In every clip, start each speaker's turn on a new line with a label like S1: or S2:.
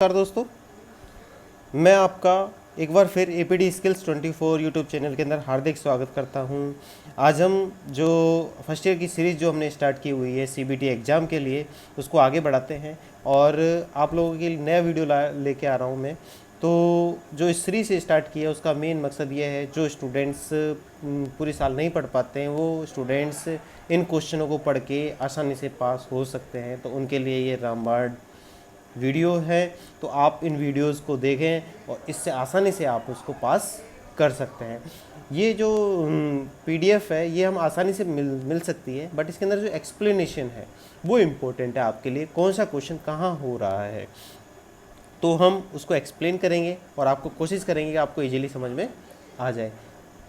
S1: नमस्कार दोस्तों, मैं आपका एक बार फिर एपीडी स्किल्स 24 यूट्यूब चैनल के अंदर हार्दिक स्वागत करता हूं। आज हम जो फर्स्ट ईयर की सीरीज़ जो हमने स्टार्ट की हुई है सीबीटी एग्ज़ाम के लिए, उसको आगे बढ़ाते हैं और आप लोगों के लिए नया वीडियो लेके आ रहा हूं मैं। तो जो इस सीरीज़ से स्टार्ट किया उसका मेन मकसद ये है, जो स्टूडेंट्स पूरी साल नहीं पढ़ पाते हैं वो स्टूडेंट्स इन क्वेश्चनों को पढ़ के आसानी से पास हो सकते हैं। तो उनके लिए ये रामबाण वीडियो है, तो आप इन वीडियोस को देखें और इससे आसानी से आप उसको पास कर सकते हैं। ये जो पीडीएफ है ये हम आसानी से मिल सकती है, बट इसके अंदर जो एक्सप्लेनेशन है वो इम्पोर्टेंट है आपके लिए, कौन सा क्वेश्चन कहाँ हो रहा है। तो हम उसको एक्सप्लेन करेंगे और आपको कोशिश करेंगे कि आपको इजीली समझ में आ जाए।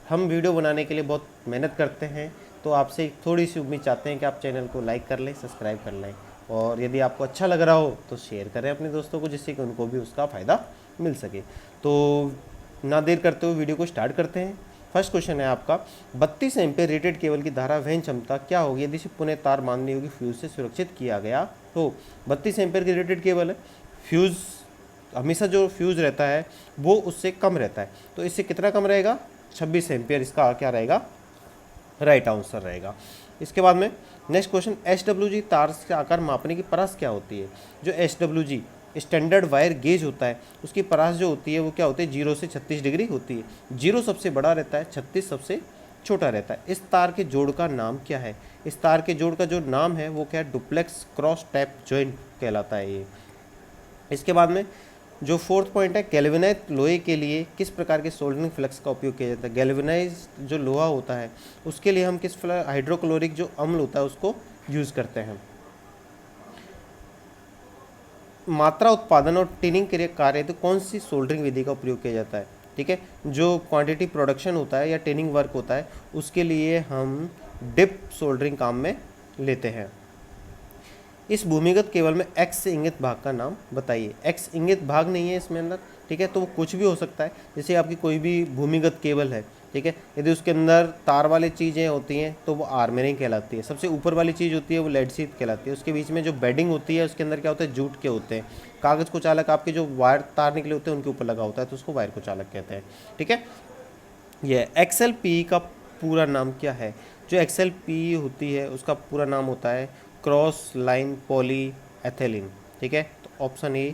S1: हम वीडियो बनाने के लिए बहुत मेहनत करते हैं, तो आपसे थोड़ी सी उम्मीद चाहते हैं कि आप चैनल को लाइक कर लें, सब्सक्राइब कर लें और यदि आपको अच्छा लग रहा हो तो शेयर करें अपने दोस्तों को, जिससे कि उनको भी उसका फ़ायदा मिल सके। तो ना देर करते हुए वीडियो को स्टार्ट करते हैं। फर्स्ट क्वेश्चन है आपका, 32 एम्पीयर रेटेड केबल की धारा वहन क्षमता क्या होगी यदि इसे पुनः तार बांधने योग्य फ्यूज से सुरक्षित किया गया हो। 32 एम्पीयर की रेटेड केबल है, फ्यूज़ हमेशा जो फ्यूज़ रहता है वो उससे कम रहता है, तो इससे कितना कम रहेगा, 26 एम्पीयर इसका क्या रहेगा, राइट आंसर रहेगा। इसके बाद में नेक्स्ट क्वेश्चन, एसडब्ल्यूजी तार का आकार मापने की परास क्या होती है। जो एसडब्ल्यूजी स्टैंडर्ड वायर गेज होता है उसकी परास जो होती है वो क्या होती है, 0 से 36 डिग्री होती है। 0 सबसे बड़ा रहता है, 36 सबसे छोटा रहता है। इस तार के जोड़ का नाम क्या है। इस तार के जोड़ का जो नाम है वो क्या है, डुप्लेक्स क्रॉस टैप जॉइंट कहलाता है ये। इसके बाद में जो फोर्थ पॉइंट है, गैल्वेनाइज लोहे के लिए किस प्रकार के सोल्डरिंग फ्लक्स का उपयोग किया जाता है। गैल्वेनाइज जो लोहा होता है उसके लिए हम किस हाइड्रोक्लोरिक जो अम्ल होता है उसको यूज़ करते हैं। मात्रा उत्पादन और टिनिंग के लिए कार्य तो कौन सी सोल्डरिंग विधि का उपयोग किया जाता है। ठीक है, जो क्वांटिटी प्रोडक्शन होता है या टिनिंग वर्क होता है उसके लिए हम डिप सोल्डरिंग काम में लेते हैं। इस भूमिगत केबल में एक्स इंगित भाग का नाम बताइए। एक्स इंगित भाग नहीं है इसमें अंदर, ठीक है, तो वो कुछ भी हो सकता है। जैसे आपकी कोई भी भूमिगत केबल है, ठीक है, यदि उसके अंदर तार वाली चीज़ें होती हैं तो वो आर्मेरिंग कहलाती है। सबसे ऊपर वाली चीज़ होती है वो लेड शीट कहलाती है। उसके बीच में जो बेडिंग होती है उसके अंदर क्या होता है, जूट के होते हैं। कागज़ को चालक आपके जो वायर तार निकले होते हैं उनके ऊपर लगा होता है, तो उसको वायर को चालक कहते हैं। ठीक है, ये XLPE का पूरा नाम क्या है। जो XLPE होती है उसका पूरा नाम होता है क्रॉस लाइन पॉली एथिलीन। ठीक है, तो ऑप्शन ए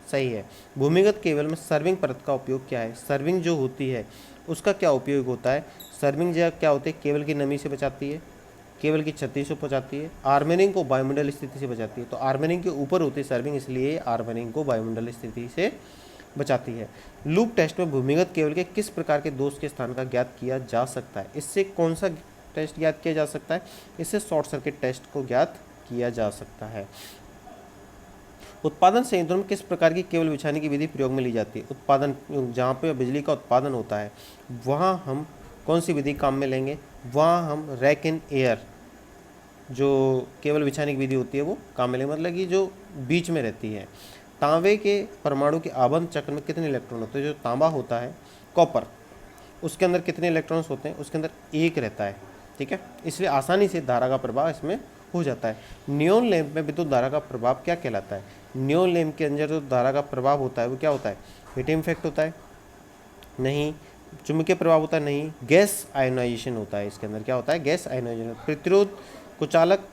S1: सही है। भूमिगत केबल में सर्विंग परत का उपयोग क्या है। सर्विंग जो होती है उसका क्या उपयोग होता है। सर्विंग जो क्या होती है, केबल की नमी से बचाती है, केबल की क्षति से बचाती है, आर्मेरिंग को वायुमंडल स्थिति से बचाती है। तो आर्मेरिंग के ऊपर होती है सर्विंग, इसलिए आर्मेरिंग को वायुमंडल स्थिति से बचाती है। लूप टेस्ट में भूमिगत केबल के किस प्रकार के दोष के स्थान का ज्ञात किया जा सकता है। इससे कौन सा टेस्ट ज्ञात किया जा सकता है, इससे शॉर्ट सर्किट टेस्ट को ज्ञात किया जा सकता है। उत्पादन संयंत्रों में किस प्रकार की केबल बिछाने की विधि प्रयोग में ली जाती है। उत्पादन जहाँ पे बिजली का उत्पादन होता है वहाँ हम कौन सी विधि काम में लेंगे, वहाँ हम रैक इन एयर जो केबल बिछाने की विधि होती है वो काम में लेंगे, मतलब कि जो बीच में रहती है। तांबे के परमाणु के आबंध चक्र में कितने इलेक्ट्रॉन होते हैं। जो तांबा होता है कॉपर, उसके अंदर कितने इलेक्ट्रॉन्स होते हैं, उसके अंदर एक रहता है। ठीक है, इसलिए आसानी से धारा का प्रभाव इसमें हो जाता है। नियोन लैंप में विद्युत धारा का प्रभाव क्या कहलाता है। नियोन लैंप के अंदर जो धारा का प्रभाव होता है वो क्या होता है, हीट इफेक्ट होता है, नहीं। चुंबकीय प्रभाव होता है, नहीं। गैस आयोनाइजेशन होता है, इसके अंदर क्या होता है, गैस आयोनाइजेशन। प्रतिरोध कुचालक,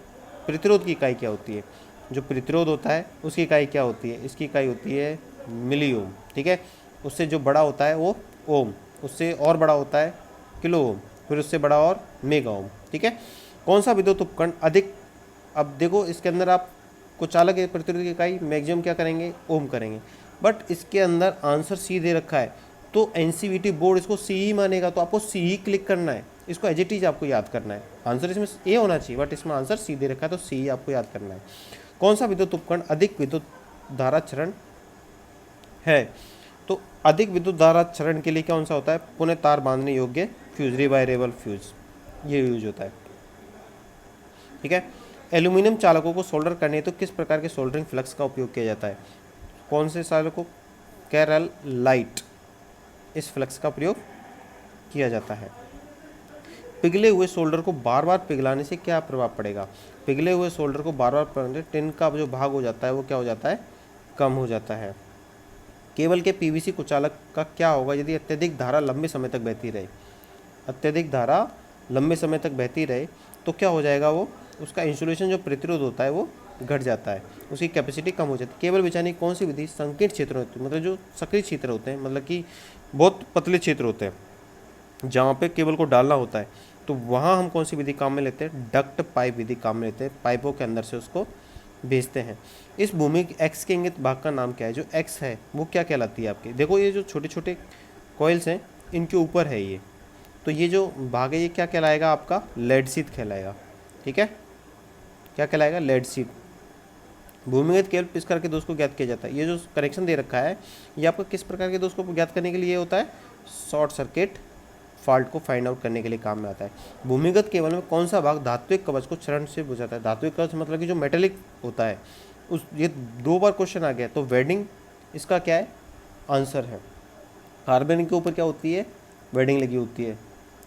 S1: प्रतिरोध की इकाई क्या होती है। जो प्रतिरोध होता है उसकी इकाई क्या होती है, इसकी इकाई होती है मिली ओम। ठीक है, उससे जो बड़ा होता है वो ओम, उससे और बड़ा होता है किलो ओम, फिर उससे बड़ा और मेगा ओम। ठीक है, कौन सा विद्युत उपकरण अधिक, अब देखो इसके अंदर आप कुचालक प्रतिरोध की इकाई मैक्सिमम क्या करेंगे, ओम करेंगे, बट इसके अंदर आंसर सी दे रखा है तो एनसीवीटी बोर्ड इसको सी ही मानेगा, तो आपको सी ही क्लिक करना है। इसको एज इट इज आपको याद करना है। आंसर इसमें ए होना चाहिए बट इसमें आंसर सी दे रखा है तो सी ही आपको याद करना है। कौन सा विद्युत उपकरण अधिक विद्युत धारा क्षरण है। तो अधिक विद्युत धारा क्षरण के लिए कौन सा होता है, पुनः तार बांधने योग्य फ्यूज, रिवायरेबल फ्यूज, ये यूज होता है। ठीक है, एल्यूमिनियम चालकों को सोल्डर करने तो किस प्रकार के सोल्डरिंग फ्लक्स का उपयोग किया जाता है। कौन से चालकों, कैरल लाइट, इस फ्लक्स का प्रयोग किया जाता है। पिघले हुए सोल्डर को बार बार पिघलाने से क्या प्रभाव पड़ेगा। पिघले हुए सोल्डर को बार बार पिघलाने टिन का जो भाग हो जाता है वो क्या हो जाता है, कम हो जाता है। केबल के पीवीसी कुचालक का क्या होगा यदि अत्यधिक धारा लंबे समय तक बहती रहे? अत्यधिक धारा लंबे समय तक बहती रहे तो क्या हो जाएगा, वो उसका इंसुलेशन जो प्रतिरोध होता है वो घट जाता है, उसकी कैपेसिटी कम हो जाती है। केबल बिछाने की कौन सी विधि संकीर्ण क्षेत्र होती है, मतलब जो सक्रिय क्षेत्र होते हैं, मतलब कि बहुत पतले क्षेत्र होते हैं जहाँ पे केबल को डालना होता है, तो वहाँ हम कौन सी विधि काम में लेते हैं? डक्ट पाइप विधि काम में लेते हैं, पाइपों के अंदर से उसको भेजते हैं। इस भूमि एक्स के इंगित भाग का नाम क्या है? जो एक्स है वो क्या कहलाती है आपकी? देखो ये जो छोटे छोटे कॉइल्स हैं इनके ऊपर है ये, तो ये जो भाग है ये क्या कहलाएगा आपका? लेड शीट कहलाएगा। ठीक है, क्या कहलाएगा? Lead sheet. भूमिगत केबल किस प्रकार के दोष को ज्ञात किया जाता है? ये जो कनेक्शन दे रखा है ये आपको किस प्रकार के दोष को ज्ञात करने के लिए होता है? शॉर्ट सर्किट फॉल्ट को फाइंड आउट करने के लिए काम में आता है। भूमिगत केबल में कौन सा भाग धात्विक कवच को क्षरण से बुझाता है? धात्विक कवच मतलब कि जो मेटेलिक होता है उस, ये 2 बार क्वेश्चन आ गया, तो वेल्डिंग इसका क्या है? आंसर है। कार्बन के ऊपर क्या होती है? वेल्डिंग लगी होती है,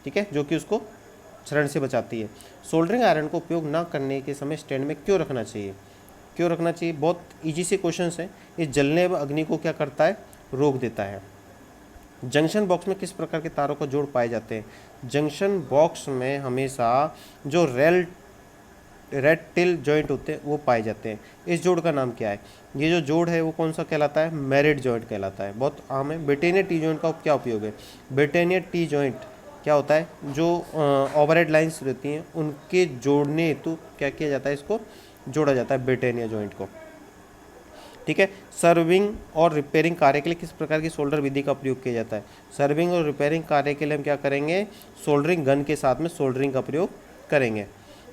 S1: ठीक है, जो कि उसको क्षरण से बचाती है। सोल्डरिंग आयरन को उपयोग न करने के समय स्टैंड में क्यों रखना चाहिए? क्यों रखना चाहिए? बहुत इजी से क्वेश्चन है। ये जलने व अग्नि को क्या करता है? रोक देता है। जंक्शन बॉक्स में किस प्रकार के तारों का जोड़ पाए जाते हैं? जंक्शन बॉक्स में हमेशा जो रेड टिल जॉइंट होते हैं वो पाए जाते हैं। इस जोड़ का नाम क्या है? ये जो जोड़ है वो कौन सा कहलाता है? मेरिट जॉइंट कहलाता है, बहुत आम है। ब्रिटेनिया टी जॉइंट का क्या उपयोग है? ब्रिटेनिया टी जॉइंट क्या होता है? जो ओवरहेड लाइंस रहती हैं उनके जोड़ने हेतु क्या किया जाता है? इसको जोड़ा जाता है ब्रिटेनिया जॉइंट को। ठीक है, सर्विंग और रिपेयरिंग कार्य के लिए किस प्रकार की सोल्डर विधि का प्रयोग किया जाता है? सर्विंग और रिपेयरिंग कार्य के लिए हम क्या करेंगे? सोल्डरिंग गन के साथ में सोल्डरिंग का प्रयोग करेंगे।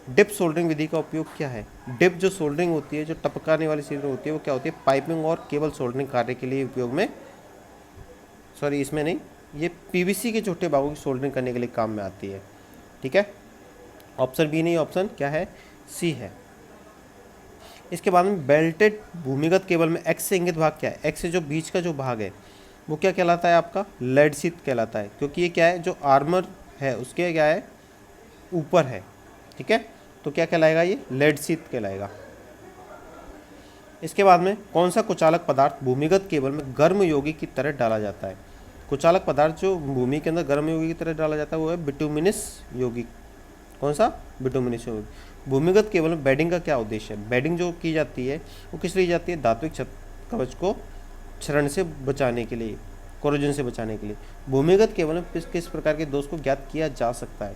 S1: डिप सोल्डरिंग विधि का उपयोग क्या है? डिप जो सोल्डरिंग होती है, जो टपकाने वाली चीज़ होती है, वो क्या होती है? पाइपिंग और केबल सोल्डरिंग कार्य के लिए उपयोग में, सॉरी इसमें नहीं, ये पीवीसी के छोटे भागों की सोल्डरिंग करने के लिए काम में आती है। ठीक है, ऑप्शन बी नहीं, ऑप्शन क्या है? सी है। इसके बाद में बेल्टेड भूमिगत केबल में एक्स से इंगित भाग क्या है? एक्स से जो बीच का जो भाग है वो क्या कहलाता है आपका? लेड शीट कहलाता है, क्योंकि ये क्या है? जो आर्मर है उसके क्या है? ऊपर है। ठीक है, तो क्या कहलाएगा? ये लेड शीट कहलाएगा। इसके बाद में कौन सा कुचालक पदार्थ भूमिगत केबल में गर्म योगी की तरह डाला जाता है? कुचालक पदार्थ जो भूमि के अंदर गर्म योगी की तरह डाला जाता है वो है बिटुमिनस यौगिक। कौन सा? बिटुमिनस यौगिक। भूमिगत केबल में बेडिंग का क्या उद्देश्य है? बेडिंग जो की जाती है वो किस लिए जाती है? धात्विक कवच को क्षरण से बचाने के लिए, कोरोजन से बचाने के लिए। भूमिगत केबल में किस प्रकार के दोष को ज्ञात किया जा सकता है?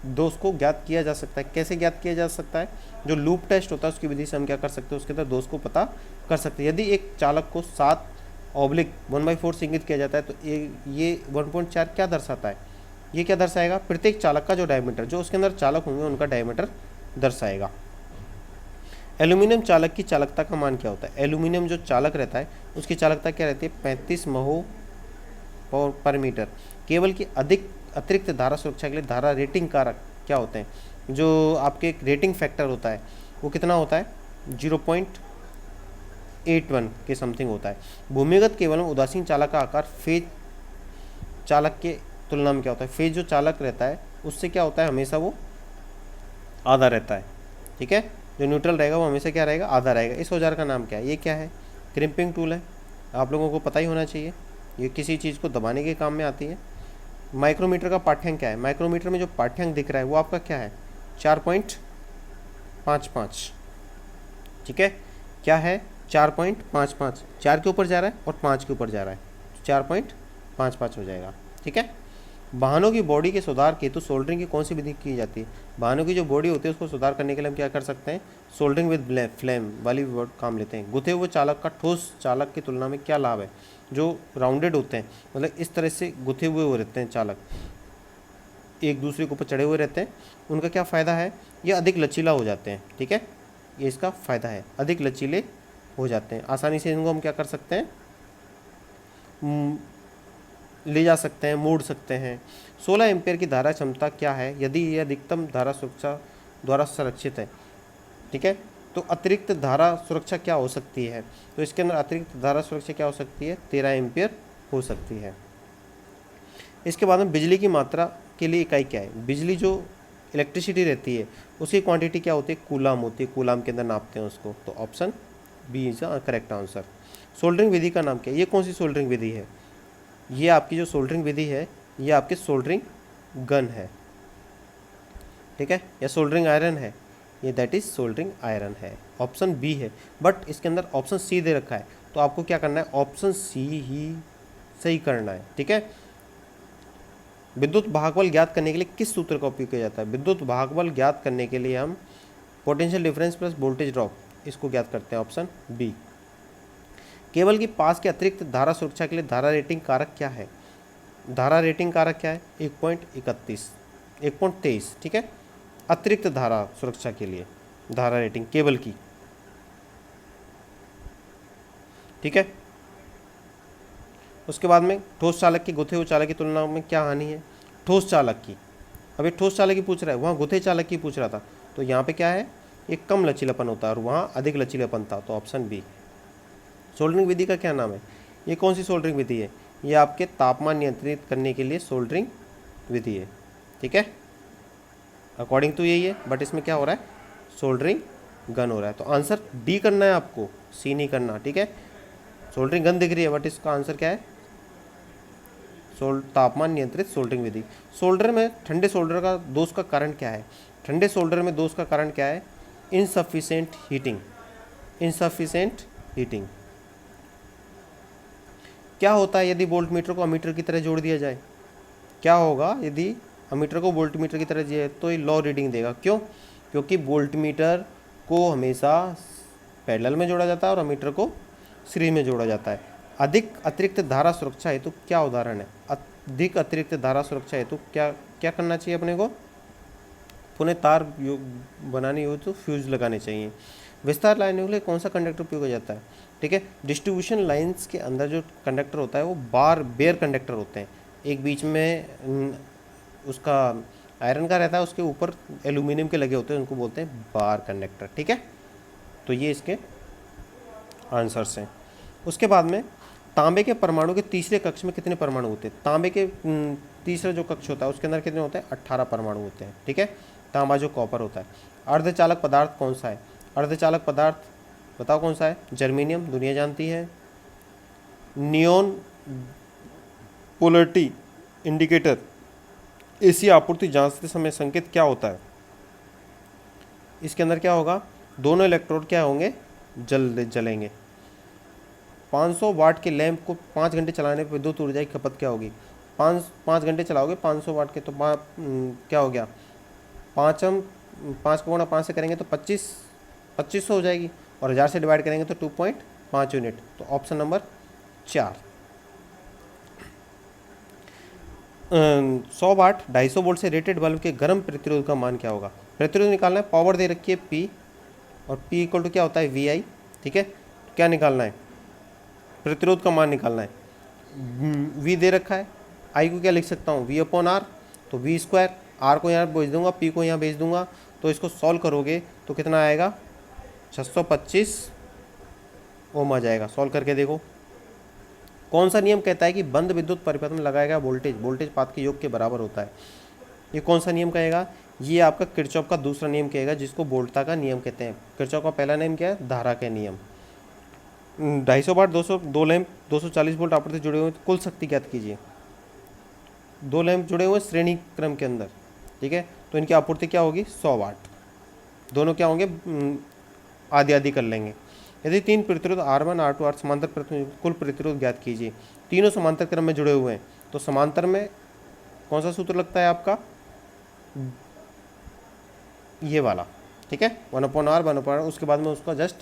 S1: दोष को ज्ञात किया जा सकता है, कैसे ज्ञात किया जा सकता है? जो लूप टेस्ट होता है उसकी विधि से हम क्या कर सकते हैं? उसके अंदर दोष को पता कर सकते हैं। यदि एक चालक को 7/1/4 से इंगित किया जाता है तो ये 1.4 क्या दर्शाता है? ये क्या दर्शाएगा? प्रत्येक चालक का जो डायमीटर, जो उसके अंदर चालक होंगे उनका डायमीटर दर्शाएगा। एल्यूमिनियम चालक की चालकता का मान क्या होता है? एल्यूमिनियम जो चालक रहता है उसकी चालकता क्या रहती है? 35 महो पर मीटर। केबल की अतिरिक्त धारा सुरक्षा के लिए धारा रेटिंग कारक क्या होते हैं? जो आपके रेटिंग फैक्टर होता है वो कितना होता है? 0.81 के समथिंग होता है। भूमिगत केबल में उदासीन चालक का आकार फेज चालक के तुलना में क्या होता है? फेज जो चालक रहता है उससे क्या होता है? हमेशा वो आधा रहता है। ठीक है, जो न्यूट्रल रहेगा वो हमेशा क्या रहेगा? आधा रहेगा। इस औजार का नाम क्या है? ये क्या है? क्रिम्पिंग टूल है, आप लोगों को पता ही होना चाहिए। ये किसी चीज़ को दबाने के काम में आती है। माइक्रोमीटर का पाठ्यांक क्या है? माइक्रोमीटर में जो पाठ्यांक दिख रहा है वो आपका क्या है? 4.55। ठीक है, क्या है? 4.55। 4 के ऊपर जा रहा है और 5 के ऊपर जा रहा है, 4.55 हो जाएगा। ठीक है, वाहनों की बॉडी के सुधार के तो सोल्डरिंग की कौन सी विधि की जाती है? वाहनों की जो बॉडी होती है उसको सुधार करने के लिए हम क्या कर सकते हैं? सोल्डरिंग विद फ्लेम वाली वर्ड काम लेते हैं। गुथे हुए चालक का ठोस चालक की तुलना में क्या लाभ है? जो राउंडेड होते हैं, मतलब इस तरह से गुथे हुए रहते हैं चालक, एक दूसरे के ऊपर चढ़े हुए रहते हैं, उनका क्या फ़ायदा है? ये अधिक लचीला हो जाते हैं। ठीक है, ये इसका फ़ायदा है, अधिक लचीले हो जाते हैं। आसानी से इनको हम क्या कर सकते हैं? ले जा सकते हैं, मोड़ सकते हैं। 16 एम्पियर की धारा क्षमता क्या है यदि यह अधिकतम धारा सुरक्षा द्वारा संरक्षित है? ठीक है, तो अतिरिक्त धारा सुरक्षा क्या हो सकती है? तो इसके अंदर अतिरिक्त धारा सुरक्षा क्या हो सकती है? 13 एम्पियर हो सकती है। इसके बाद में बिजली की मात्रा के लिए इकाई क्या है? बिजली जो इलेक्ट्रिसिटी रहती है उसकी क्वांटिटी क्या होती है? कूलाम होती है। कूलाम के अंदर नापते हैं उसको, तो option B is the correct answer. Soldering विधि का नाम क्या है? ये कौन सी सोल्डरिंग विधि है? ये आपकी जो सोल्डरिंग विधि है ये आपके सोल्डरिंग गन है, ठीक है, या सोल्डरिंग आयरन है, ये दैट इज सोल्डरिंग आयरन है। ऑप्शन बी है, बट इसके अंदर ऑप्शन सी दे रखा है, तो आपको क्या करना है? ऑप्शन सी ही सही करना है, ठीक है। विद्युत भागबल ज्ञात करने के लिए किस सूत्र का उपयोग किया जाता है? विद्युत भागबल ज्ञात करने के लिए हम potential difference plus voltage drop इसको ज्ञात करते हैं, ऑप्शन बी। केबल की पास के अतिरिक्त धारा सुरक्षा के लिए धारा रेटिंग कारक क्या है? धारा रेटिंग कारक क्या है? 1.23, ठीक है, अतिरिक्त धारा सुरक्षा के लिए धारा रेटिंग केबल की, ठीक है। उसके बाद में ठोस चालक की गुथे हुए चालक की तुलना में क्या हानि है? ठोस चालक की, अभी ठोस चालक की पूछ रहा है, वहाँ गुथे चालक की पूछ रहा था, तो यहाँ पे क्या है? एक कम लचीलापन होता है और वहाँ अधिक लचीलापन था, तो ऑप्शन बी। सोल्डरिंग विधि का क्या नाम है? ये कौन सी सोल्डरिंग विधि है? ये आपके तापमान नियंत्रित करने के लिए सोल्डरिंग विधि है, ठीक है, अकॉर्डिंग टू यही है, बट इसमें क्या हो रहा है? सोल्डरिंग गन हो रहा है, तो आंसर डी करना है आपको, सी नहीं करना, ठीक है। सोल्डरिंग गन दिख रही है, बट इसका आंसर क्या है? तापमान नियंत्रित सोल्डरिंग विधि। सोल्डर में ठंडे सोल्डर का दोष का कारण क्या है? ठंडे सोल्डर में दोष का कारण क्या है? Insufficient heating, insufficient heating. क्या होता है यदि वोल्ट मीटर को अमीटर की तरह जोड़ दिया जाए? क्या होगा यदि अमीटर को वोल्ट मीटर की तरह दिया जाए? तो ये लो रीडिंग देगा। क्यों? क्योंकि वोल्ट मीटर को हमेशा पैरेलल में जोड़ा जाता है और अमीटर को सीरीज में जोड़ा जाता है। अधिक अतिरिक्त धारा सुरक्षा हेतु क्या उदाहरण है? अधिक अतिरिक्त धारा सुरक्षा हेतु क्या क्या करना चाहिए अपने को? पुनः तार बनानी हो तो फ्यूज लगाने चाहिए। विस्तार लाइनों के लिए कौन सा कंडक्टर उपयोग किया जाता है? ठीक है, डिस्ट्रीब्यूशन लाइंस के अंदर जो कंडक्टर होता है वो बेयर कंडक्टर होते हैं। एक बीच में उसका आयरन का रहता है, उसके ऊपर एल्यूमिनियम के लगे होते हैं, उनको बोलते हैं बार कंडक्टर, ठीक है। तो ये इसके आंसर्स हैं। उसके बाद में तांबे के परमाणु के तीसरे कक्ष में कितने परमाणु होते हैं? तांबे के तीसरा जो कक्ष होता है उसके अंदर कितने होते हैं? 18 परमाणु होते हैं, ठीक है। तांबा जो कॉपर होता है। अर्धचालक पदार्थ कौन सा है? अर्धचालक पदार्थ बताओ कौन सा है? जर्मेनियम, दुनिया जानती है। नियोन पोलरिटी इंडिकेटर एसी आपूर्ति जांचते समय संकेत क्या होता है? इसके अंदर क्या होगा? दोनों इलेक्ट्रोड क्या होंगे? जलेंगे। 500 वाट के लैंप को 5 घंटे चलाने पर विद्युत ऊर्जा की खपत क्या होगी? 5 घंटे चलाओगे 500 वाट के, तो क्या हो गया? 5 को गुणा 5 से करेंगे तो 2500 हो जाएगी, और 1000 से डिवाइड करेंगे तो 2.5 यूनिट। तो ऑप्शन नंबर 4। 100 वाट 250 वोल्ट से रेटेड बल्ब के गर्म प्रतिरोध का मान क्या होगा? प्रतिरोध निकालना है, पावर दे रखी है P, और P इक्वल टू क्या होता है? VI, ठीक है। तो क्या निकालना है? प्रतिरोध का मान निकालना है। V दे रखा है, I को क्या लिख सकता हूँ? V/R, तो V स्क्वायर, R को यहाँ भेज दूंगा, P को यहाँ भेज दूंगा, तो इसको सॉल्व करोगे तो कितना आएगा? 625 ओम आ जाएगा। सॉल्व करके देखो। कौन सा नियम कहता है कि बंद विद्युत परिपथ में लगाया गया वोल्टेज पात के योग के बराबर होता है? ये कौन सा नियम कहेगा? ये आपका किरचॉफ का दूसरा नियम कहेगा, जिसको वोल्टा का नियम कहते हैं। किरचॉफ का पहला नियम क्या है? धारा के नियम। 250 वाट 2 लैंप 240 वोल्ट आपूर्ति जुड़े हुए, कुल शक्ति ज्ञात कीजिए। 2 लैंप जुड़े हुए श्रेणी क्रम के अंदर, ठीक है, तो इनकी आपूर्ति क्या होगी? 100 वाट। दोनों क्या होंगे? आधी आधी कर लेंगे। यदि 3 प्रतिरोध R1 R2 R समांतर कुल प्रतिरोध ज्ञात कीजिए। तीनों समांतर क्रम में जुड़े हुए हैं, तो समांतर में कौन सा सूत्र लगता है आपका? ये वाला, ठीक है, 1/R 1/R। उसके बाद में उसका जस्ट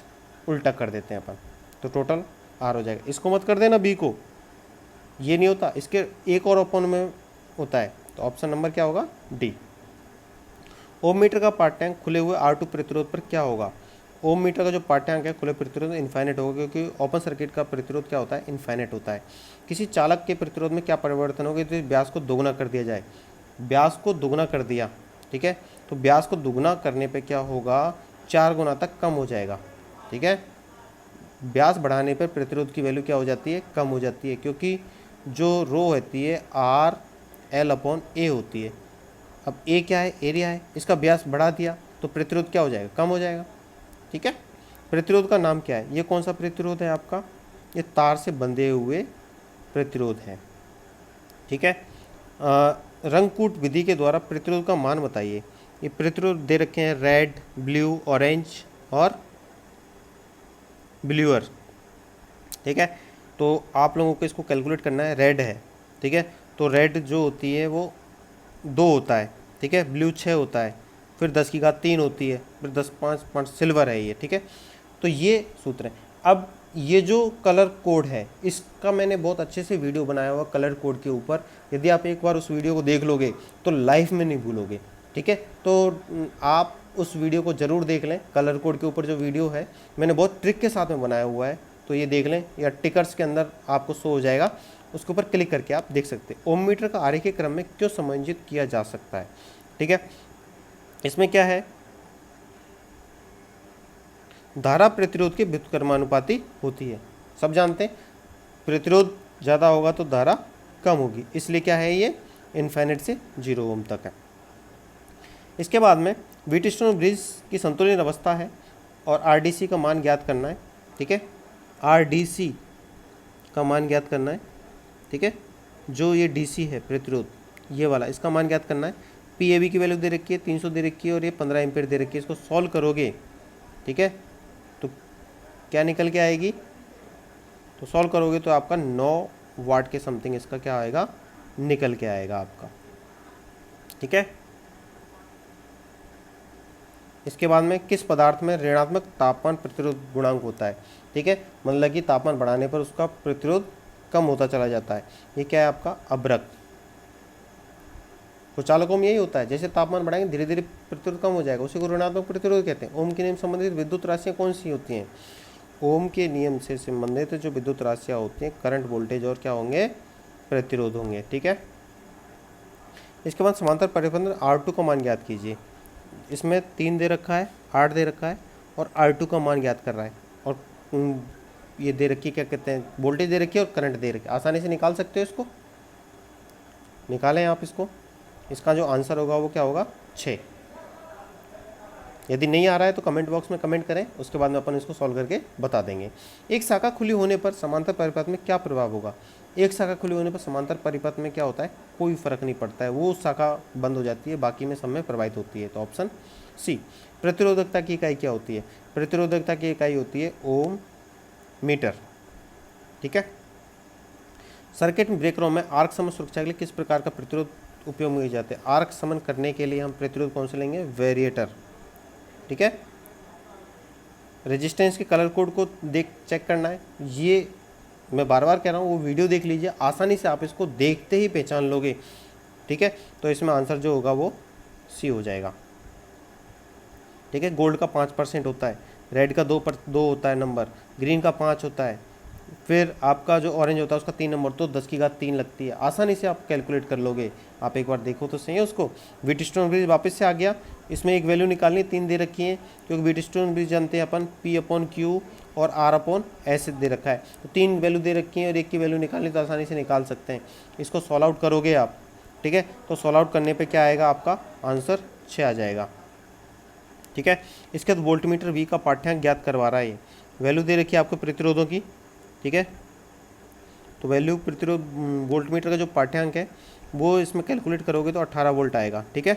S1: उल्टा कर देते हैं अपन, तो टोटल R हो जाएगा। इसको मत कर देना B को, ये नहीं होता, इसके एक और अपन में होता है। तो ऑप्शन नंबर क्या होगा? D। ओम मीटर का पाठ्यांक खुले हुए R2 प्रतिरोध पर क्या होगा? ओम मीटर का जो पाठ्यांक है खुले प्रतिरोध इनफाइनाइट होगा, क्योंकि ओपन सर्किट का प्रतिरोध क्या होता है? इनफाइनाइट होता है। किसी चालक के प्रतिरोध में क्या परिवर्तन होगा? तो व्यास को दोगुना कर दिया जाए। व्यास को दोगुना कर दिया, ठीक है, तो व्यास को दोगुना करने पे क्या होगा? 4 गुना तक कम हो जाएगा, ठीक है। व्यास बढ़ाने पर प्रतिरोध की वैल्यू क्या हो जाती है? कम हो जाती है, क्योंकि जो रो होती है RL/A होती है। अब A क्या है? एरिया है। इसका व्यास बढ़ा दिया तो प्रतिरोध क्या हो जाएगा? कम हो जाएगा, ठीक है। प्रतिरोध का नाम क्या है? ये कौन सा प्रतिरोध है आपका? ये तार से बंधे हुए प्रतिरोध है, ठीक है। रंगकूट विधि के द्वारा प्रतिरोध का मान बताइए। ये प्रतिरोध दे रखे हैं रेड, ब्लू, ऑरेंज और ब्लूअर, ठीक है। तो आप लोगों को इसको कैलकुलेट करना है। रेड है, ठीक है, तो रेड जो होती है वो 2 होता है, ठीक है। ब्लू 6 होता है, फिर 10 की घात 3 होती है, फिर 10 5 सिल्वर है ये, ठीक है। तो ये सूत्र है। अब ये जो कलर कोड है इसका मैंने बहुत अच्छे से वीडियो बनाया हुआ कलर कोड के ऊपर। यदि आप एक बार उस वीडियो को देख लोगे तो लाइफ में नहीं भूलोगे, ठीक है। तो आप उस वीडियो को ज़रूर देख लें। कलर कोड के ऊपर जो वीडियो है मैंने बहुत ट्रिक के साथ में बनाया हुआ है, तो ये देख लें, या टिकर्स के अंदर आपको शो हो जाएगा, उसके ऊपर क्लिक करके आप देख सकते हैं। ओम मीटर का आरेखीय क्रम में क्यों समंजित किया जा सकता है, ठीक है। इसमें क्या है, धारा प्रतिरोध के व्युत्क्रमानुपाती होती है, सब जानते हैं। प्रतिरोध ज़्यादा होगा तो धारा कम होगी, इसलिए क्या है ये इनफाइनाइट से 0 ओम तक है। इसके बाद में व्हीटस्टोन ब्रिज की संतुलित अवस्था है और आरडीसी का मान ज्ञात करना है, ठीक है। आरडीसी का मान ज्ञात करना है, ठीक है। जो ये डीसी है प्रतिरोध, ये वाला, इसका मान ज्ञात करना है। पीएबी की वैल्यू दे रखी है 300 दे रखी है और ये 15 एम्पीयर दे रखी है। इसको सॉल्व करोगे, ठीक है, तो क्या निकल के आएगी, तो सॉल्व करोगे तो आपका 9 वाट के समथिंग इसका क्या आएगा, निकल के आएगा आपका, ठीक है। इसके बाद में किस पदार्थ में ऋणात्मक तापमान प्रतिरोध गुणांक होता है, ठीक है, मतलब कि तापमान बढ़ाने पर उसका प्रतिरोध कम होता चला जाता है। ये क्या है आपका, अभ्रक। कुचालकों में यही होता है, जैसे तापमान बढ़ाएंगे धीरे धीरे प्रतिरोध कम हो जाएगा, उसी को ऋणात्मक प्रतिरोध कहते हैं। ओम के नियम संबंधित विद्युत राशियाँ कौन सी होती हैं? ओम के नियम से संबंधित जो विद्युत राशियाँ होती हैं करंट, वोल्टेज और क्या होंगे, प्रतिरोध होंगे, ठीक है। इसके बाद समांतर परिपथ R2 का मान ज्ञात कीजिए। इसमें 3 दे रखा है, 8 दे रखा है और R2 का मान ज्ञात कर रहा है, और ये दे रखी क्या कहते हैं, वोल्टेज दे रखी है और करंट दे रखी है। आसानी से निकाल सकते हो इसको, निकालें आप इसको। इसका जो आंसर होगा वो क्या होगा, 6। यदि नहीं आ रहा है तो कमेंट बॉक्स में कमेंट करें, उसके बाद में अपन इसको सॉल्व करके बता देंगे। एक शाखा खुली होने पर समांतर परिपथ में क्या प्रभाव होगा? एक शाखा खुली होने पर समांतर परिपथ में क्या होता है, कोई फर्क नहीं पड़ता है, वो शाखा बंद हो जाती है, बाकी में सब में प्रभावित होती है। तो ऑप्शन सी। प्रतिरोधकता की इकाई क्या होती है? प्रतिरोधकता की इकाई होती है ओम मीटर, ठीक है। सर्किट ब्रेकरों में आर्क समन सुरक्षा के लिए किस प्रकार का प्रतिरोध उपयोग में जाते हैं? आर्क समन करने के लिए हम प्रतिरोध कौन से लेंगे, वेरिएटर, ठीक है। रेजिस्टेंस के कलर कोड को देख चेक करना है, ये मैं बार बार कह रहा हूँ, वो वीडियो देख लीजिए, आसानी से आप इसको देखते ही पहचान लोगे, ठीक है। तो इसमें आंसर जो होगा वो सी हो जाएगा, ठीक है। गोल्ड का 5% होता है, रेड का 2 होता है नंबर, ग्रीन का 5 होता है, फिर आपका जो ऑरेंज होता है उसका 3 नंबर, तो 10 की घात 3 लगती है। आसानी से आप कैलकुलेट कर लोगे, आप एक बार देखो तो सही है उसको। व्हीटस्टोन ब्रिज वापस से आ गया, इसमें एक वैल्यू निकालनी, 3 दे रखी है, क्योंकि व्हीटस्टोन ब्रिज जानते हैं अपन P/Q और R/S दे रखा है, तो 3 वैल्यू दे रखी है और एक की वैल्यू निकालनी, तो आसानी से निकाल सकते हैं। इसको सॉल्व आउट करोगे आप, ठीक है, तो सॉल्व आउट करने पर क्या आएगा, आपका आंसर 6 आ जाएगा, ठीक है। इसके बाद वोल्टमीटर V का पाठ्यांक ज्ञात करवा रहा है, ये वैल्यू दे रखी है आपको प्रतिरोधों की, ठीक है। तो वैल्यू प्रतिरोध वोल्टमीटर का जो पाठ्यांक है वो इसमें कैलकुलेट करोगे तो 18 वोल्ट आएगा, ठीक है,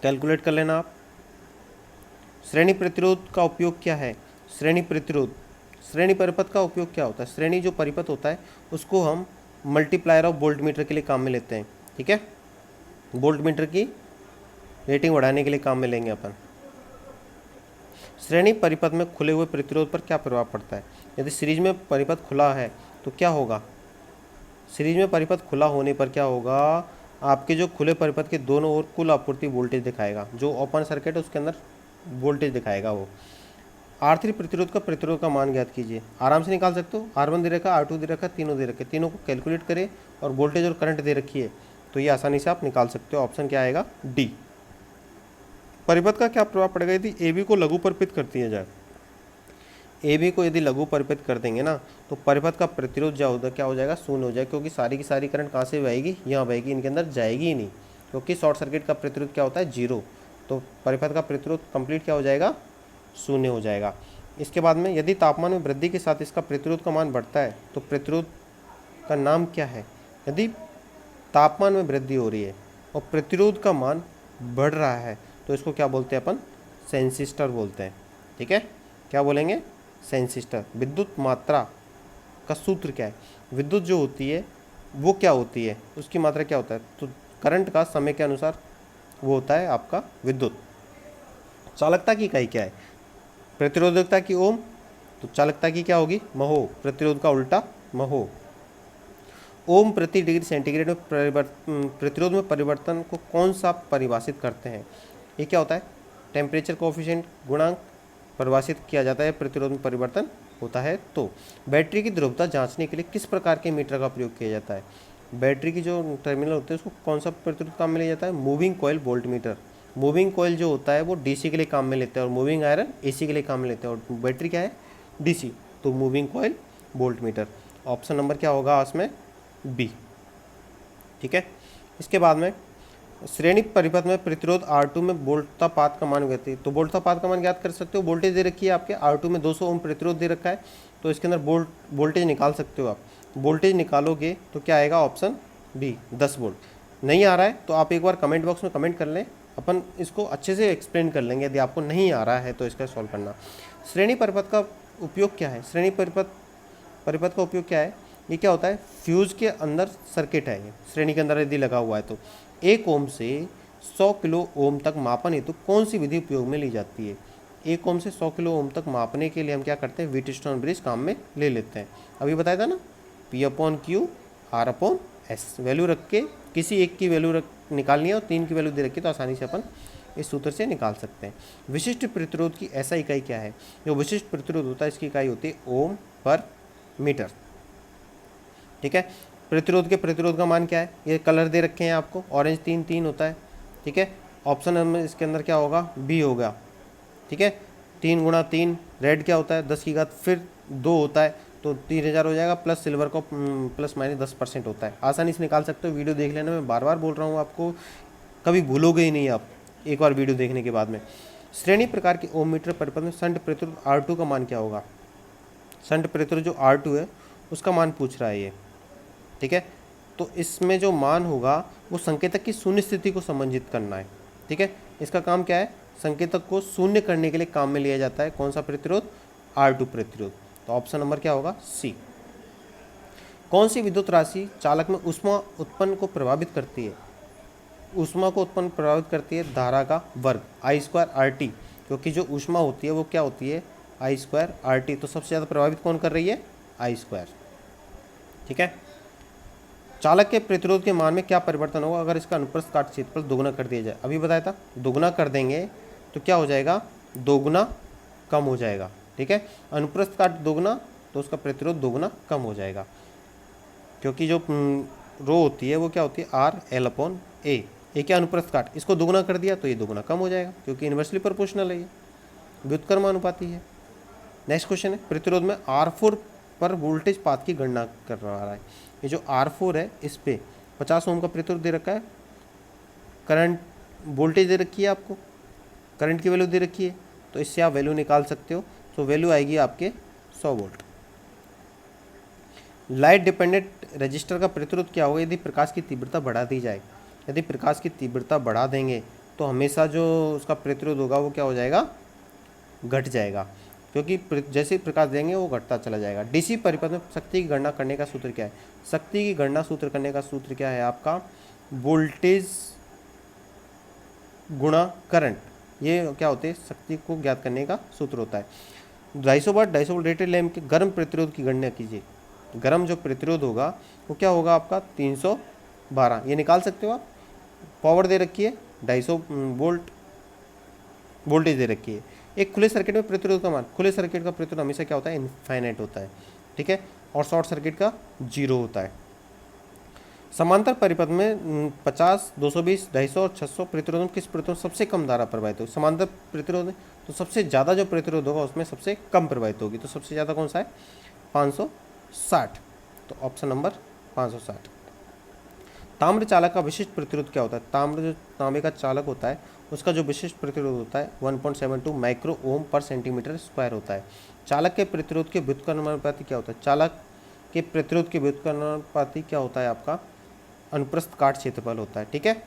S1: कैलकुलेट कर लेना आप। श्रेणी प्रतिरोध का उपयोग क्या है? श्रेणी प्रतिरोध, श्रेणी परिपथ का उपयोग क्या होता है? श्रेणी जो परिपथ होता है उसको हम मल्टीप्लायर ऑफ वोल्टमीटर के लिए काम में लेते हैं, ठीक है। वोल्टमीटर की रेटिंग बढ़ाने के लिए काम में लेंगे अपन। श्रेणी परिपथ में खुले हुए प्रतिरोध पर क्या प्रभाव पड़ता है? यदि सीरीज में परिपथ खुला है तो क्या होगा, सीरीज में परिपथ खुला होने पर क्या होगा, आपके जो खुले परिपथ के दोनों ओर कुल आपूर्ति वोल्टेज दिखाएगा, जो ओपन सर्किट है उसके अंदर वोल्टेज दिखाएगा वो। R3 प्रतिरोध का मान ज्ञात कीजिए। आराम से निकाल सकते हो, R1 दे रखा, R2 दे रखा, तीनों दे रखे, तीनों को कैलकुलेट करें और वोल्टेज और करंट दे रखी है, तो ये आसानी से आप निकाल सकते हो। ऑप्शन क्या आएगा, डी। परिपथ का क्या प्रभाव पड़ेगा यदि AB को लघु परिपथ कर दिया जाए? AB को यदि लघु परिपथ कर देंगे ना, तो परिपथ का प्रतिरोध क्या हो जाएगा, शून्य हो जाएगा, क्योंकि सारी की सारी करंट कहाँ से बहेगी, यहाँ बहेगी, इनके अंदर जाएगी ही नहीं, क्योंकि शॉर्ट सर्किट का प्रतिरोध क्या होता है, 0। तो परिपथ का प्रतिरोध कंप्लीट क्या हो जाएगा, शून्य हो जाएगा। इसके बाद में यदि तापमान में वृद्धि के साथ इसका प्रतिरोध का मान बढ़ता है तो प्रतिरोध का नाम क्या है? यदि तापमान में वृद्धि हो रही है और प्रतिरोध का मान बढ़ रहा है तो इसको क्या बोलते हैं अपन? सेंसिस्टर बोलते हैं। ठीक है, क्या बोलेंगे? सेंसिस्टर। विद्युत मात्रा का सूत्र क्या है? विद्युत जो होती है वो क्या होती है, उसकी मात्रा क्या होता है? तो करंट का समय के अनुसार वो होता है आपका विद्युत। चालकता की इकाई क्या है? प्रतिरोधकता की ओम, तो चालकता की क्या होगी? महो। प्रतिरोध का उल्टा महो। ओम प्रति डिग्री सेंटीग्रेड में प्रतिरोध में परिवर्तन को कौन सा परिभाषित करते हैं? ये क्या होता है? टेम्परेचर कोएफिशिएंट गुणांक परिभाषित किया जाता है प्रतिरोध में परिवर्तन होता है। तो बैटरी की ध्रुवता जांचने के लिए किस प्रकार के मीटर का प्रयोग किया जाता है? बैटरी की जो टर्मिनल होते हैं उसको कौन सा प्रतिरोध काम में लिया जाता है? Moving coil volt meter. Moving coil जो होता है वो डीसी के लिए काम में लेते हैं और मूविंग आयरन एसी के लिए काम में लेते हैं, और बैटरी क्या है? डीसी। तो moving coil volt meter. Option number क्या होगा उसमें? बी। ठीक है, इसके बाद में श्रेणी परिपथ में प्रतिरोध R2 में वोल्टतापात का मान व्यक्ति, तो वोल्टतापात का मान ज्ञात कर सकते हो। वोल्टेज दे रखी है आपके, R2 में 200 ओम प्रतिरोध दे रखा है, तो इसके अंदर वोल्टेज निकाल सकते हो आप। वोल्टेज निकालोगे तो क्या आएगा? Option D, 10 volt. नहीं आ रहा है तो आप एक बार कमेंट बॉक्स में कमेंट कर लें, अपन इसको अच्छे से एक्सप्लेन कर लेंगे। यदि आपको नहीं आ रहा है तो इसका सॉल्व करना। श्रेणी परिपथ का उपयोग क्या है? श्रेणी परिपथ का उपयोग क्या है? ये क्या होता है? फ्यूज के अंदर सर्किट है, ये श्रेणी के अंदर यदि लगा हुआ है तो 1 ओम से 100 किलो ओम तक मापन हेतु कौन सी विधि उपयोग में ली जाती है? 1 ओम से 100 किलो ओम तक मापने के लिए हम क्या करते हैं? व्हीटस्टोन ब्रिज काम में ले लेते हैं। अभी बताया था ना, P/Q R/S वैल्यू रख के किसी एक की वैल्यू निकालनी है और 3 की वैल्यू दे रखी है तो आसानी से अपन इस सूत्र से निकाल सकते हैं। विशिष्ट प्रतिरोध की ऐसा इकाई क्या है? जो विशिष्ट प्रतिरोध होता है इसकी इकाई होती है ओम पर मीटर। ठीक है, प्रतिरोध के प्रतिरोध का मान क्या है? ये कलर दे रखे हैं आपको, ऑरेंज 3 होता है। ठीक है, ऑप्शन में इसके अंदर क्या होगा? बी होगा। ठीक है, 3 × 3 रेड क्या होता है? 10 की घात फिर 2 होता है, तो 3000 हो जाएगा, प्लस सिल्वर को ±10% होता है। आसानी से निकाल सकते हो, वीडियो देख लेना। मैं बार बार बोल रहा हूँ आपको, कभी भूलोगे ही नहीं आप एक बार वीडियो देखने के बाद में। श्रेणी प्रकार के ओम मीटर परिपथ में शंट प्रतिरोध R2 का मान क्या होगा? शंट प्रतिरोध जो R2 है उसका मान पूछ रहा है ये। ठीक है, तो इसमें जो मान होगा वो संकेतक की शून्य स्थिति को संबंधित करना है। ठीक है, इसका काम क्या है? संकेतक को शून्य करने के लिए काम में लिया जाता है। कौन सा प्रतिरोध? R2 प्रतिरोध। तो ऑप्शन नंबर क्या होगा? सी। कौन सी विद्युत राशि चालक में ऊष्मा उत्पन्न को प्रभावित करती है? ऊष्मा को उत्पन्न प्रभावित करती है धारा का वर्ग I² RT, क्योंकि जो ऊष्मा होती है वो क्या होती है? I² RT। तो सबसे ज़्यादा प्रभावित कौन कर रही है? I²। ठीक है, चालक के प्रतिरोध के मान में क्या परिवर्तन होगा अगर इसका अनुप्रस्थ काट क्षेत्रफल दोगुना कर दिया जाए? अभी बताया था, दोगुना कर देंगे तो क्या हो जाएगा? दोगुना कम हो जाएगा। ठीक है, अनुप्रस्थ काट दोगुना तो उसका प्रतिरोध दोगुना कम हो जाएगा, क्योंकि जो रो होती है वो क्या होती है? RL/A। ये क्या? अनुप्रस्थ काट, इसको दोगुना कर दिया तो ये दोगुना कम हो जाएगा, क्योंकि इन्वर्सली प्रोपोर्शनल है, ये व्युत्क्रमानुपाती है। नेक्स्ट क्वेश्चन है, प्रतिरोध में R4 पर वोल्टेज पात की गणना कर रहा है। ये जो R4 है इस पे 50 ओम का प्रतिरोध दे रखा है, करंट वोल्टेज दे रखी है आपको, करंट की वैल्यू दे रखी है, तो इससे आप वैल्यू निकाल सकते हो। तो वैल्यू आएगी आपके 100 वोल्ट। लाइट डिपेंडेंट रजिस्टर का प्रतिरोध क्या होगा यदि प्रकाश की तीव्रता बढ़ा दी जाए? यदि प्रकाश की तीव्रता बढ़ा देंगे तो हमेशा जो उसका प्रतिरोध होगा वो क्या हो जाएगा? घट जाएगा, क्योंकि जैसे प्रकाश देंगे वो घटता चला जाएगा। डीसी परिपथ में शक्ति की गणना करने का सूत्र क्या है? शक्ति की गणना सूत्र करने का सूत्र क्या है आपका? वोल्टेज गुणा करंट। ये क्या होते हैं? शक्ति को ज्ञात करने का सूत्र होता है। 250 वाट रेटेड लैंप के गर्म प्रतिरोध की गणना कीजिए। गर्म जो प्रतिरोध होगा वो क्या होगा आपका? 312। ये निकाल सकते हो आप। पावर दे रखी है 250 वोल्ट, वोल्टेज दे रखी है। एक खुले सर्किट में प्रतिरोध का मान, खुले सर्किट का प्रतिरोध हमेशा क्या होता है? इनफाइनाइट होता है। ठीक है, और शॉर्ट सर्किट का 0 होता है। समांतर परिपथ में 50, 220, 250 और 600 प्रतिरोधों किस प्रतिरोध सबसे कम धारा प्रवाहित होगी? समांतर प्रतिरोध है तो सबसे ज़्यादा जो प्रतिरोध होगा उसमें सबसे कम प्रवाहित होगी। तो सबसे ज़्यादा कौन सा है? 560। तो ऑप्शन नंबर 560। ताम्र चालक का विशिष्ट प्रतिरोध क्या होता है? ताम्र जो तांबे का चालक होता है उसका जो विशिष्ट प्रतिरोध होता है 1.72 माइक्रो ओम पर सेंटीमीटर स्क्वायर होता है। चालक के प्रतिरोध के व्युत्क्रमणानुपाती क्या होता है? चालक के प्रतिरोध के व्युत्क्रमणानुपाती क्या होता है? आपका अनुप्रस्थ काट क्षेत्रफल होता है। ठीक है,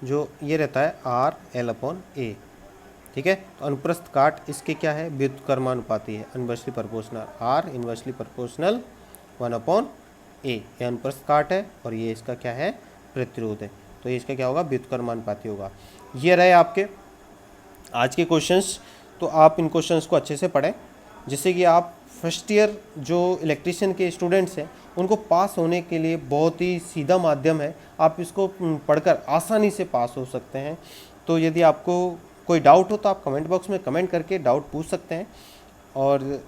S1: जो ये रहता है RL/A। ठीक है, तो अनुप्रस्थ काट इसके क्या है? व्युत्क्रमानुपाती है, inversely proportional. R inversely proportional 1/A, ये अनुप्रस्थ काट है और ये इसका क्या है? प्रतिरोध है। तो ये इसका क्या होगा? व्युत्क्रमानुपाती होगा। ये रहे आपके आज के क्वेश्चंस। तो आप इन क्वेश्चंस को अच्छे से पढ़ें, जिससे कि आप फर्स्ट ईयर जो इलेक्ट्रिशियन के स्टूडेंट्स हैं उनको पास होने के लिए बहुत ही सीधा माध्यम है। आप इसको पढ़कर आसानी से पास हो सकते हैं। तो यदि आपको कोई डाउट हो तो आप कमेंट बॉक्स में कमेंट करके डाउट पूछ सकते हैं। और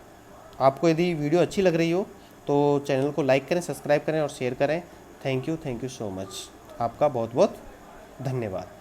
S1: आपको यदि वीडियो अच्छी लग रही हो तो चैनल को लाइक करें, सब्सक्राइब करें और शेयर करें। Thank you so much. आपका बहुत बहुत धन्यवाद।